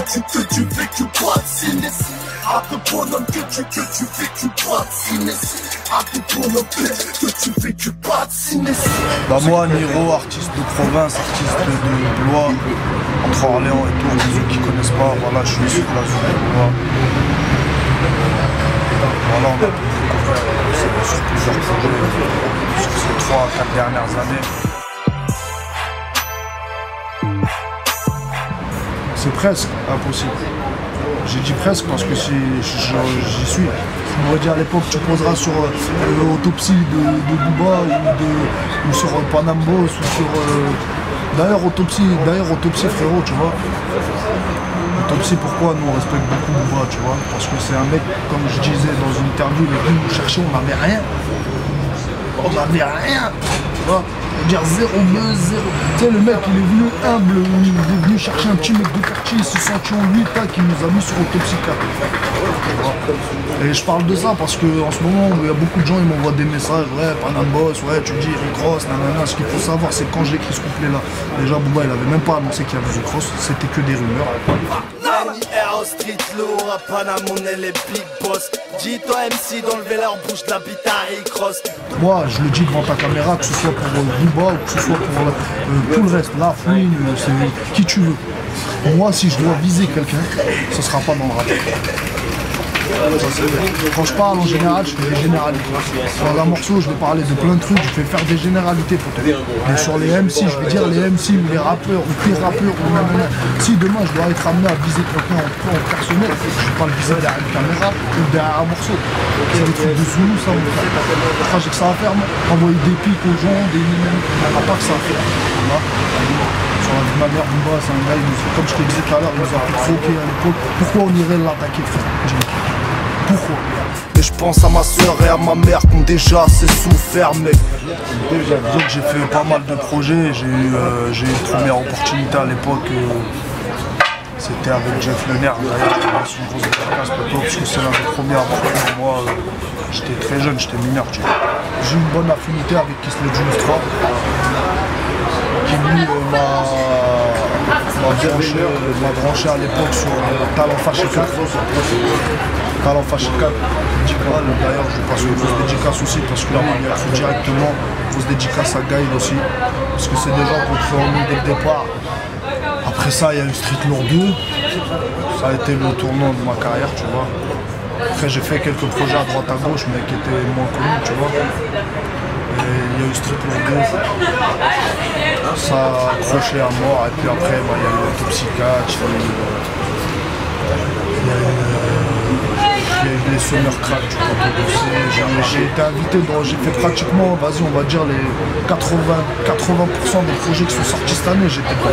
tu vécu pas de sinistre. À tout bonhomme que tu vécu pas de sinistre. À tout bonhomme que tu vécu pas de sinistre. Bah moi, Niro, artiste de province, artiste de Blois, entre Orléans et Tours, pour ceux qui connaissent pas, voilà, je suis sur la zone de Blois. Voilà, on a pu découvrir sur plusieurs projets, sur ces 3 à 4 dernières années. C'est presque impossible. J'ai dit presque parce que si j'y suis. On m'aurait dit à l'époque tu poseras sur Autopsie de Booba ou sur Panam Boss ou sur... D'ailleurs Autopsie frérot, tu vois. Autopsie, pourquoi nous on respecte beaucoup Booba, tu vois. Parce que c'est un mec, comme je disais dans une interview, il est venu nous chercher, on n'avait rien. On n'avait rien, tu vois. Dire 0 buzz, 0. Tu sais, le mec, il est venu humble, il est venu chercher un petit mec de quartier, il se sentit en lui, tac, il nous a mis sur Autopsie 4. Et je parle de ça parce qu'en ce moment, il y a beaucoup de gens, ils m'envoient des messages, ouais, Panam Boss, ouais, tu me dis Rick Ross, nanana. Ce qu'il faut savoir, c'est que quand j'ai écrit ce couplet-là, déjà, Booba, il avait même pas annoncé qu'il y avait Rick Ross, c'était que des rumeurs. NIR au street lourd, à Panam, on est les big boss. Dis-toi MC d'enlever leur bouche de la bite à Rick Ross. Moi, je le dis devant ta caméra, que ce soit pour Booba ou que ce soit pour tout le reste, la fouine, c'est qui tu veux. Moi, si je dois viser quelqu'un, ce sera pas dans le rap. Quand je parle en général, je fais des généralités. Dans un morceau, je vais parler de plein de trucs, je vais faire des généralités pour te dire. Et sur les MC, je vais dire les MC ou les rappeurs ou les rappeurs ou nanana. Si demain je dois être amené à viser quelqu'un en personnel, je vais pas le viser derrière une caméra ou derrière un morceau. C'est des trucs de Zoulou, ça, mon frère. J'ai que ça à faire, moi. Envoyer des pics aux gens, des mimimes. On n'a pas que ça à faire. Sur la vie de ma mère, Booba, c'est un gars, comme je te disais tout à l'heure, il nous a fait croquer à l'époque. Pourquoi on irait l'attaquer, frère? Pourquoi? Et je pense à ma soeur et à ma mère qui ont déjà assez souffert, mec. Donc j'ai fait pas mal de projets, j'ai eu une première opportunité à l'époque. C'était avec Jeff Lenner, d'ailleurs, qui a une grosse dédicace plutôt, parce que c'est l'un des premiers projets. Moi, j'étais très jeune, j'étais mineur, tu vois. J'ai eu une bonne affinité avec Kislet Jules 3, qui lui m'a branché à l'époque sur Talent Fâché 4. Talent Fâché 4, d'ailleurs je passe une grosse dédicace aussi parce que là il y a tout directement, grosse dédicace à Gaël aussi, parce que c'est des gens qu'on fait en nous dès le départ. Après ça il y a eu Street Lourd 2, ça a été le tournant de ma carrière, tu vois. Après j'ai fait quelques projets à droite à gauche mais qui étaient moins connus, tu vois. Et il y a eu Street Lourd 2, ça a accroché à mort, et puis après il y a eu Autopsie 4, les Summer Crack, tu vois. J'ai été invité dans, j'ai fait pratiquement, vas-y, on va dire les 80% des projets qui sont sortis cette année, j'étais pas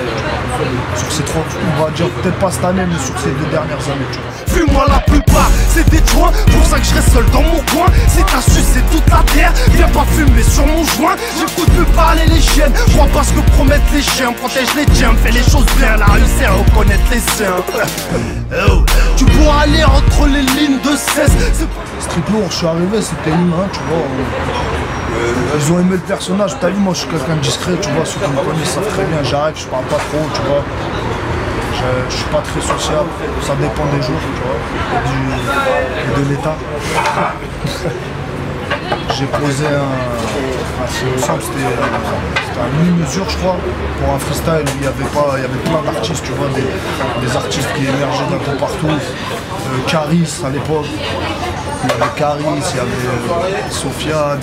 sur ces 3, on va dire peut-être pas cette année, mais sur ces 2 dernières années, tu vois. Fume-moi la plupart, c'est des joints, pour ça que je reste seul dans mon coin. Si t'as su, c'est toute la terre, viens pas fumer sur mon joint. J'écoute plus parler les chiennes, crois pas ce que promettent les chiens. Protège les tiens, fais les choses bien, la rue c'est reconnaître les siens. Oh, tu pourras lire entre les lignes de 16. Street Lourd, je suis arrivé, c'était humain, tu vois. Ils ont aimé le personnage, t'as vu, moi je suis quelqu'un de discret, tu vois, ceux qui me connaissent savent très bien, j'arrive, je parle pas trop, tu vois. Je suis pas très sociable, ça dépend des jours, tu vois, et de l'état. J'ai posé c'était un demi-mesure, je crois, pour un freestyle où il y avait plein d'artistes, tu vois, des artistes qui émergeaient d'un peu partout. Caris à l'époque, il y avait Caris, il y avait Sofiane,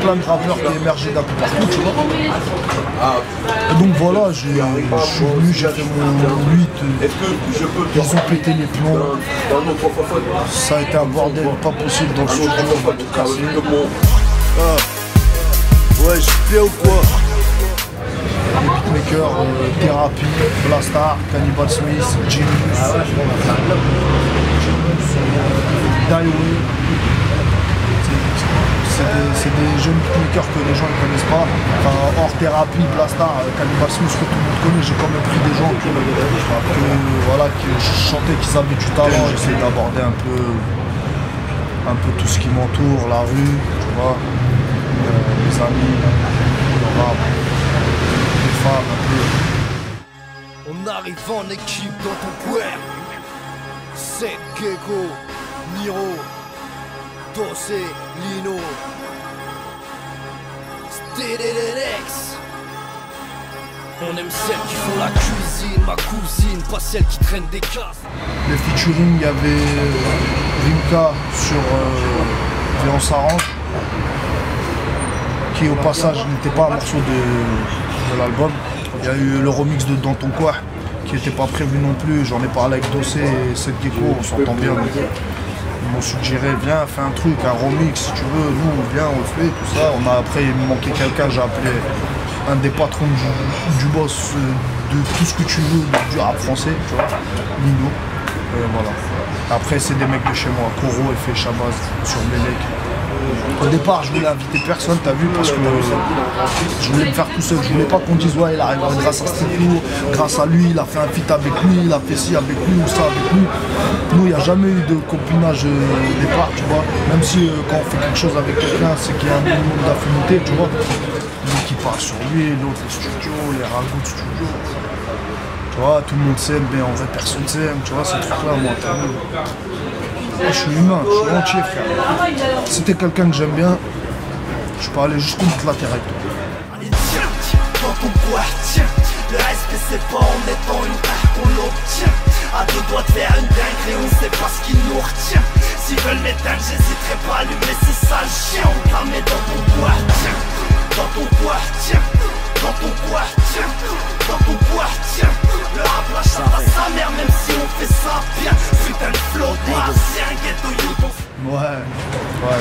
plein de rappeurs qui émergeaient d'un peu partout, tu vois. Et donc voilà, je suis venu, j'ai fait mon 8, ils ont pété les plombs. Ça a été un bordel pas possible dans le studio, on va tout casser. Ouais, je fais ou quoi? Les beatmakers, Thérapie, Blastar, Cannibal Smith, Jimmy, Daiway. C'est des jeunes beatmakers que les gens ne connaissent pas. Enfin, hors Thérapie, Blastar, Cannibal Smith, que tout le monde connaît, j'ai quand même pris des gens qui chantaient qu'ils avaient du talent. J'essaie d'aborder un peu tout ce qui m'entoure, la rue, tu vois, les amis, le rap, les femmes, un peu. On arrive en équipe dans ton coin. C'est Gecko, Niro, Dossé, Lino, Stédédex. On aime celles qui font la cuisine, ma cousine, pas celles qui traînent des casses. Le featuring, il y avait Rimka sur Viens s'arrange, qui au passage n'était pas un morceau de l'album. Il y a eu le remix de Dans ton coin, qui n'était pas prévu non plus. J'en ai parlé avec Dossé et Seth Gecko, on s'entend bien. Ils m'ont suggéré, viens, fais un truc, un remix si tu veux, nous, viens, on le fait, tout ça. Après, il me manquait quelqu'un, j'ai appelé un des patrons du boss de tout ce que tu veux, du rap français, tu vois, Nino. Voilà. Après, c'est des mecs de chez moi, Koro et fait Shabazz sur Belek. Au départ, je voulais inviter personne, t'as vu, parce que je voulais me faire tout seul. Je voulais pas qu'on dise, ouais, il arrive grâce à Steve, grâce à lui, il a fait un feat avec lui, il a fait ci avec lui ou ça avec lui. Nous, il n'y a jamais eu de copinage au départ, tu vois. Même si quand on fait quelque chose avec quelqu'un, c'est qu'il y a un minimum d'affinité, tu vois. Lui qui part sur lui, l'autre les studios, les ragots de studio. Tu vois, tout le monde s'aime, mais en vrai, personne s'aime, tu vois, ces trucs-là, moi, t'as vu. Moi, je suis humain, je suis entier, frère. Si t'es quelqu'un que j'aime bien, je peux aller jusqu'au bout de la terre avec toi. Allez, tiens, dans ton coin, tiens. Le respect, c'est pas en étant une terre qu'on l'obtient. À deux doigts de faire une dinguerie, on sait pas ce qui nous retient. S'ils veulent m'éteindre, j'hésiterai pas à allumer ces sales chiens. On te la met dans ton coin, tiens. Dans ton coin, tiens. Dans ton coin, tiens. Dans ton coin, tiens. Le rap lâche à sa mère, même si on fait ça bien. Putain de flow, c'est un ghetto youth. Ouais,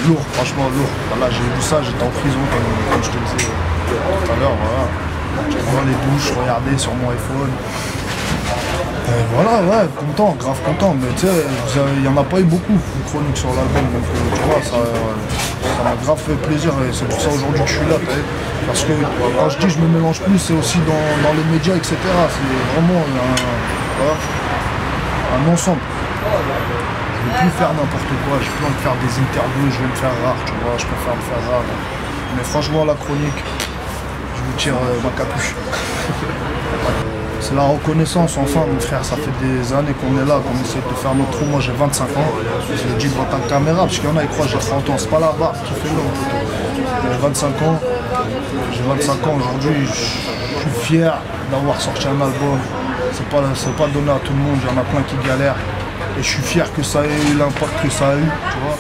lourd, franchement lourd. Voilà, j'ai vu ça, j'étais en prison comme je te disais tout à l'heure, voilà. Je prends les douches, regarder sur mon iPhone. Et voilà, ouais, content, grave content. Mais tu sais, il n'y en a pas eu beaucoup de chroniques sur l'album. Donc tu vois, ça m'a grave fait plaisir et c'est pour ça aujourd'hui que je suis là. Parce que quand je dis je me mélange plus, c'est aussi dans les médias, etc. C'est vraiment un ensemble. Je ne vais plus faire n'importe quoi, je peux me faire des interviews, je vais me faire rare, tu vois, je préfère me faire rare. Mais franchement, la chronique, je vous tire ma capuche. C'est la reconnaissance, enfin, mon frère, ça fait des années qu'on est là, qu'on essaie de faire notre trou. Moi, j'ai 25 ans, je le dis devant ta caméra, parce qu'il y en a qui croient que j'ai 30 ans, c'est pas là-bas qui fait long. J'ai 25 ans, aujourd'hui, je suis fier d'avoir sorti un album. C'est pas donné à tout le monde, il y en a plein qui galèrent. Et je suis fier que ça ait eu l'impact que ça a eu, tu vois.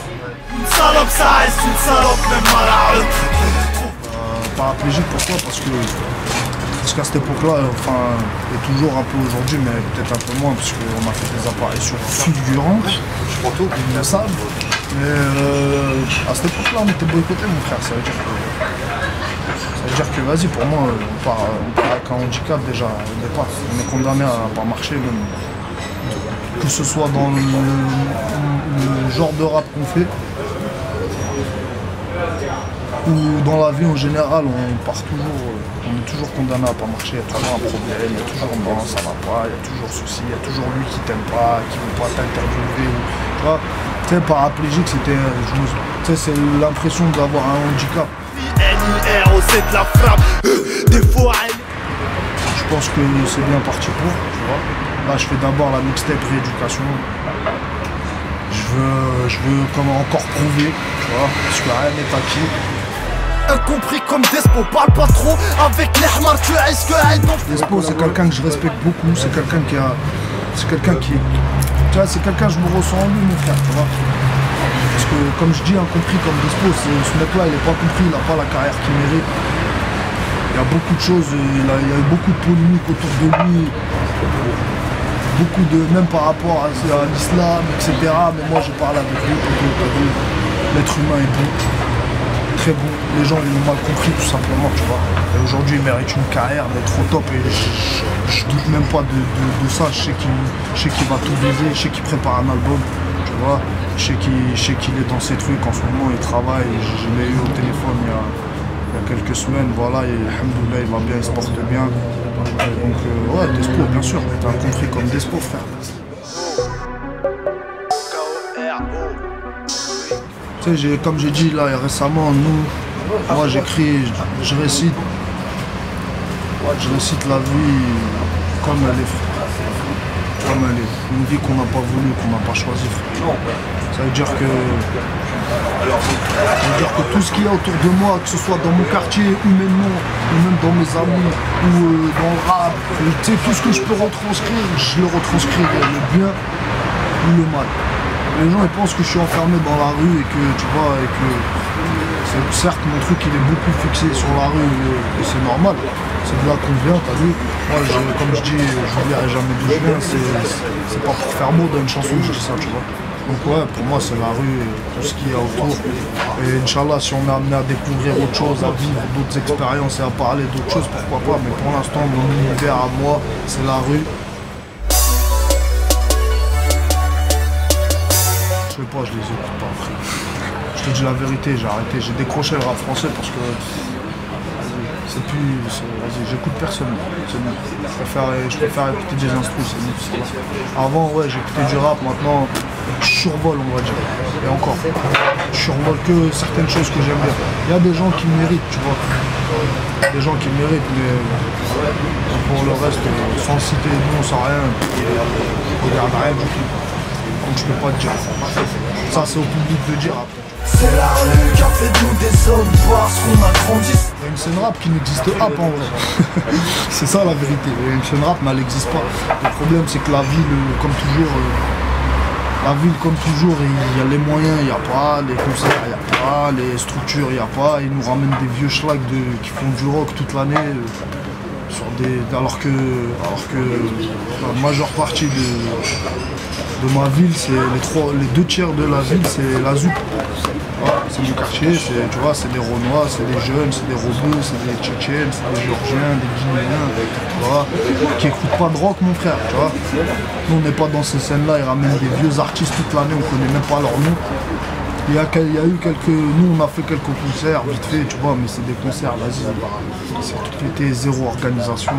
Une salope, ça reste une salope, même à la retraite. Paraplégique, pourquoi? Parce qu'à cette époque-là, enfin, et toujours un peu aujourd'hui, mais peut-être un peu moins, parce qu'on a fait des apparitions fulgurantes, ils le savent. Mais à cette époque-là, on était boycottés, mon frère, ça veut dire que vas-y, pour moi, on part avec un handicap déjà au départ. On est condamné à pas marcher, même. Que ce soit dans le genre de rap qu'on fait ou dans la vie en général, on est toujours condamné à pas marcher, il y a toujours un problème, il y a toujours non, ça va pas, il y a toujours ceci, il y a toujours lui qui t'aime pas, qui veut pas t'interviewer. Tu vois, tu sais, paraplégique, c'est l'impression d'avoir un handicap. c'est de la frappe, des fois. Je pense que c'est bien parti pour, tu vois. Là, je fais d'abord la mixtape rééducation. Je veux encore prouver, tu vois, parce que rien n'est acquis. Incompris comme Despo, parle pas trop avec l'Ahmar, tu es que Despo, c'est quelqu'un que je respecte beaucoup, c'est quelqu'un qui, tu vois, c'est quelqu'un, je me ressens en lui, mon frère, tu vois. Parce que, comme je dis, incompris comme Despo, ce mec-là, il est pas compris, il a pas la carrière qu'il mérite. Il y a beaucoup de choses, il y a eu beaucoup de polémiques autour de lui. Beaucoup même par rapport à l'islam, etc. Mais moi, je parle avec lui, l'être humain est bon. Très bon, les gens ils l'ont mal compris tout simplement, tu vois. Et aujourd'hui il mérite une carrière d'être au top et je doute même pas de ça. Je sais qu'il va tout viser, je sais qu'il prépare un album, tu vois. Je sais qu'il est dans ses trucs en ce moment, il travaille. Je l'ai eu au téléphone il y a quelques semaines, voilà, et alhamdoulilah il va bien, il se porte bien. Donc ouais, Despo bien sûr, t'as compris comme Despo, frère. Tu sais, comme j'ai dit là récemment, moi j'écris, je récite la vie comme elle est. comme elle est. Une vie qu'on n'a pas voulu, qu'on n'a pas choisi. Ça veut dire que tout ce qu'il y a autour de moi, que ce soit dans mon quartier, humainement, ou même dans mes amis, ou dans le rap, tu sais, tout ce que je peux retranscrire, je le retranscrirai, le bien ou le mal. Les gens ils pensent que je suis enfermé dans la rue et que tu vois, et que certes mon truc il est beaucoup fixé sur la rue et c'est normal. C'est de là qu'on vient, t'as vu. Moi comme je dis, je n'oublierai jamais d'où je viens, c'est pas pour faire mot dans une chanson que je dis ça, tu vois. Donc ouais, pour moi c'est la rue et tout ce qu'il y a autour. Et Inch'Allah, si on est amené à découvrir autre chose, à vivre d'autres expériences et à parler d'autres choses, pourquoi pas. Mais pour l'instant, mon univers à moi, c'est la rue. Je sais pas, je les écoute pas, frère. Je te dis la vérité, j'ai arrêté, j'ai décroché le rap français parce que c'est plus. Vas-y, j'écoute personne. C'est mieux. Je préfère écouter des instrus, c'est mieux. Avant, ouais, j'écoutais du rap, maintenant, je survole, on va dire. Et encore, je survole que certaines choses que j'aime bien. Il y a des gens qui méritent, tu vois. Des gens qui méritent, mais pour le reste, sans citer de nom, sans rien, on regarde rien du tout. Donc je peux pas te dire. Ça, c'est au public de dire après. C'est la rue qui a fait de nous des hommes parce qu'on a grandi. Il y a une scène rap qui n'existe pas en vrai. C'est ça la vérité. Il y a une scène rap mais elle n'existe pas. Le problème c'est que la ville, comme toujours, il y a les moyens, il n'y a pas, les concerts, il n'y a pas, les structures, il n'y a pas. Ils nous ramènent des vieux schlags qui font du rock toute l'année. Alors que la majeure partie de ma ville, c'est les 2 tiers de la ville, c'est la ZUP. Voilà, c'est mon quartier, tu vois, c'est des Renois, c'est des jeunes, c'est des Rebeux, c'est des Tchétchènes, c'est des Géorgiens, des Guinéens, tu vois, qui n'écoutent pas de rock, mon frère, tu vois. Nous, on n'est pas dans ces scènes-là, ils ramènent des vieux artistes toute l'année, on ne connaît même pas leur nom. Il y a eu nous on a fait quelques concerts vite fait, tu vois, mais c'est des concerts, vas-y, c'est tout l'été, zéro organisation.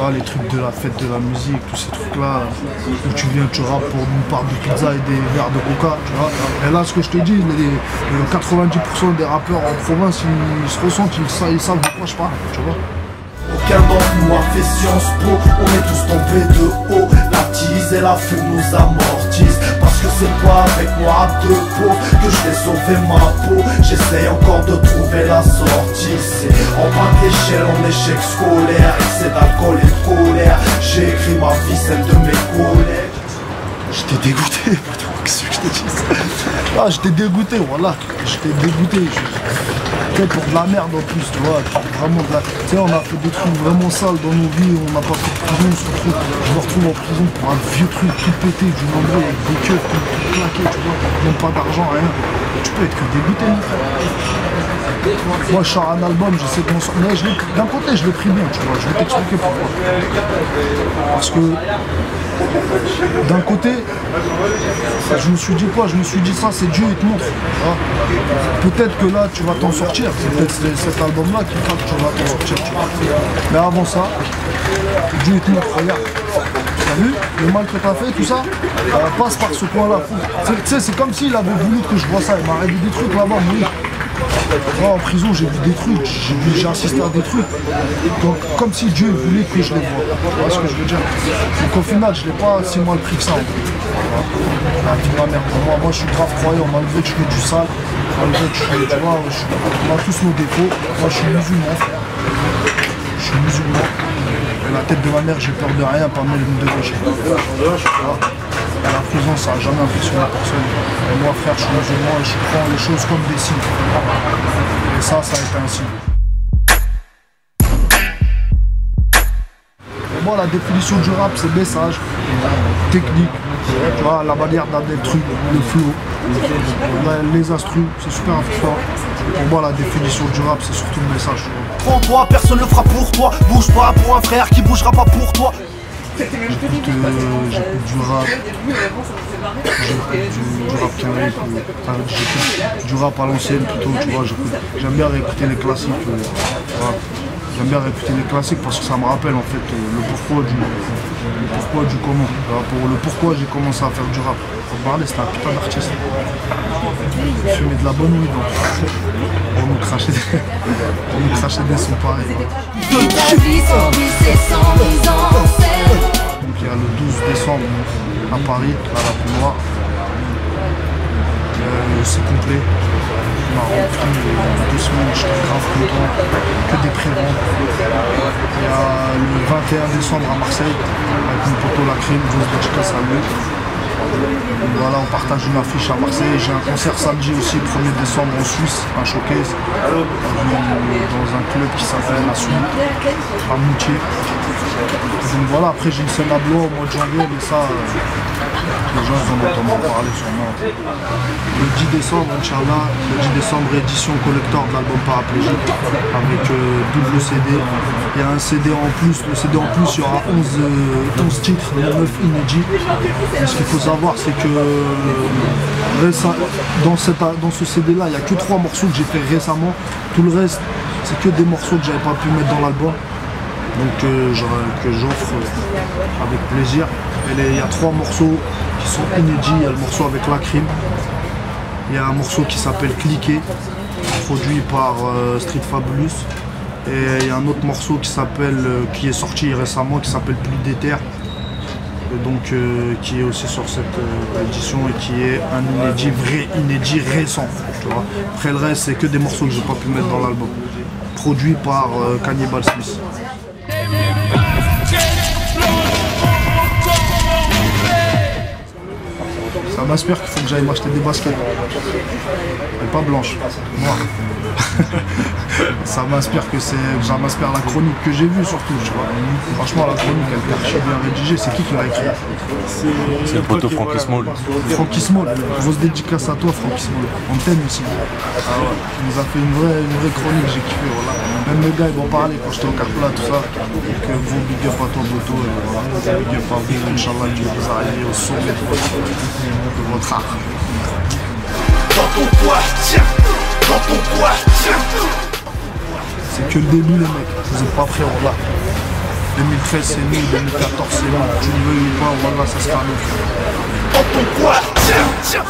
Ah, les trucs de la fête de la musique, tous ces trucs-là, où tu viens, tu rappes pour une part de pizza et des verres de coca, tu vois. Et là, ce que je te dis, 90% des rappeurs en province, ils se ressentent, ils savent de quoi je parle, tu vois. Aucun d'entre nous a fait Sciences Po, on est tous tombés de haut. La tease et la fume nous amortissent, parce que c'est pas avec moi de peau que je vais sauver ma peau. J'essaye encore de trouver la sortie. C'est en bas d'échelle, en échec scolaire, excès d'alcool et de colère. J'ai écrit ma vie, celle de mes collègues. J'étais dégoûté, qu'est-ce que je te dis? Ah, j'étais dégoûté, voilà. J'étais dégoûté. Pour de la merde en plus, tu vois. Vraiment de la. Tu sais, on a fait des trucs vraiment sales dans nos vies, on n'a pas fait de prison, ce truc. Je me retrouve en prison pour un vieux truc tout pété, du nombril avec des keufs tout claqués, tu vois. Même pas d'argent, rien. Tu peux être que dégoûté, mon frère. Moi, je sors un album, j'essaie de m'en sortir. Mais d'un côté, je l'ai pris bien, tu vois. Je vais t'expliquer pourquoi. Parce que d'un côté, je me suis dit quoi? Je me suis dit ça, c'est Dieu, il te montre. Peut-être que là, tu vas t'en sortir. C'est peut-être cet album-là qui fera que tu vas t'en sortir. Tu vois. Mais avant ça, Dieu, il te montre. Regarde. T'as vu le mal que t'as fait, tout ça, passe par ce point-là. Tu sais, c'est comme s'il avait voulu que je vois ça. Il m'a révélé des trucs là-bas, oui. Moi, en prison, j'ai vu des trucs, j'ai assisté à des trucs. Donc, comme si Dieu voulait que je les vois. Tu vois ce que je veux dire? Donc, au final, je n'ai pas si mal pris que ça. La vie de ma mère, pour moi, je suis grave croyant, malgré que je fais du sale, malgré que tu vois, on a tous nos défauts. Moi, je suis musulman. Je suis musulman. Et la tête de ma mère, j'ai peur de rien, pas même de péché. La prison, ça n'a jamais impressionné personne. Et moi, frère, je suis musulman et je prends les choses comme des signes. Et ça a été un signe. Pour moi, la définition du rap, c'est message, technique, tu vois, la manière d'amener le truc, le flow, les instrus, c'est super important. Pour moi, la définition du rap, c'est surtout le message. Prends-toi, personne ne le fera pour toi. Bouge pas pour un frère qui bougera pas pour toi. J'écoute du rap, j'écoute du rap à l'ancienne plutôt, tu vois, j'aime bien réécouter les classiques, j'aime bien réécouter les classiques parce que ça me rappelle en fait le pourquoi du comment, pour le pourquoi j'ai commencé à faire du rap. Pour parler, c'était un putain d'artiste. Fumer de la bonne weed, pour nous cracher des sons pareils. Ta vie sans vie, c'est sans mise en scène. qu'il y a le 12 décembre à Paris, à la Couloir. C'est complet. On a rempli 2 semaines, j'étais grave content, que des pré-ventes. Il y a le 21 décembre à Marseille, avec mon poteau La Crime, grosse dédicace à lui. Voilà, on partage une affiche à Marseille. J'ai un concert samedi aussi, 1er décembre en Suisse, un showcase, dans un club qui s'appelle La Suite, à Moutier. Donc voilà, après j'ai une scène à Blois au mois de janvier, mais ça, les gens en entendent parler sûrement. Le 10 décembre, Inch'Allah, le 10 décembre, édition collector de l'album Paraplégique, avec double CD. Il y a un CD en plus, le CD en plus, il y aura 11 titres, 9 inédits. Et ce qu'il faut savoir, c'est que dans ce CD là, il n'y a que 3 morceaux que j'ai fait récemment. Tout le reste, c'est que des morceaux que j'avais pas pu mettre dans l'album. Donc que j'offre avec plaisir. Il y a 3 morceaux qui sont inédits. Il y a le morceau avec La Crime. Il y a un morceau qui s'appelle Cliquer, produit par Street Fabulous. Et il y a un autre morceau qui est sorti récemment, qui s'appelle Plus d'éther. Donc qui est aussi sur cette édition et qui est un vrai inédit récent. Tu vois. Après le reste, c'est que des morceaux que j'ai pas pu mettre dans l'album. Produit par Cannibal Smith. Ça m'inspire qu'il faut que j'aille m'acheter des baskets. Mais pas blanches, noires. Ça m'inspire la chronique que j'ai vue surtout, tu vois. Franchement, la chronique, elle est archi bien rédigée. C'est qui l'a écrit? C'est le poteau Franky Small. Franky Small, grosse dédicace à toi, Franky Small. On t'aime ici. Ah ouais. Il nous a fait une vraie chronique, j'ai kiffé. Voilà. Même les gars, ils vont parler quand j'étais au Carpla, tout ça. Donc, gros big up à toi, Boto. Voilà. Big up à vous, Inch'Allah, que vous arrivez au sommet de votre art. Dans ton poids, tiens. Dans ton poids, tiens. C'est que le début, les mecs. Vous êtes pas prêts, voilà. 2013 c'est nous, 2014 c'est nous. Tu le veux ou pas, voilà, ça sera nous. Dans ton poids, tiens, tiens.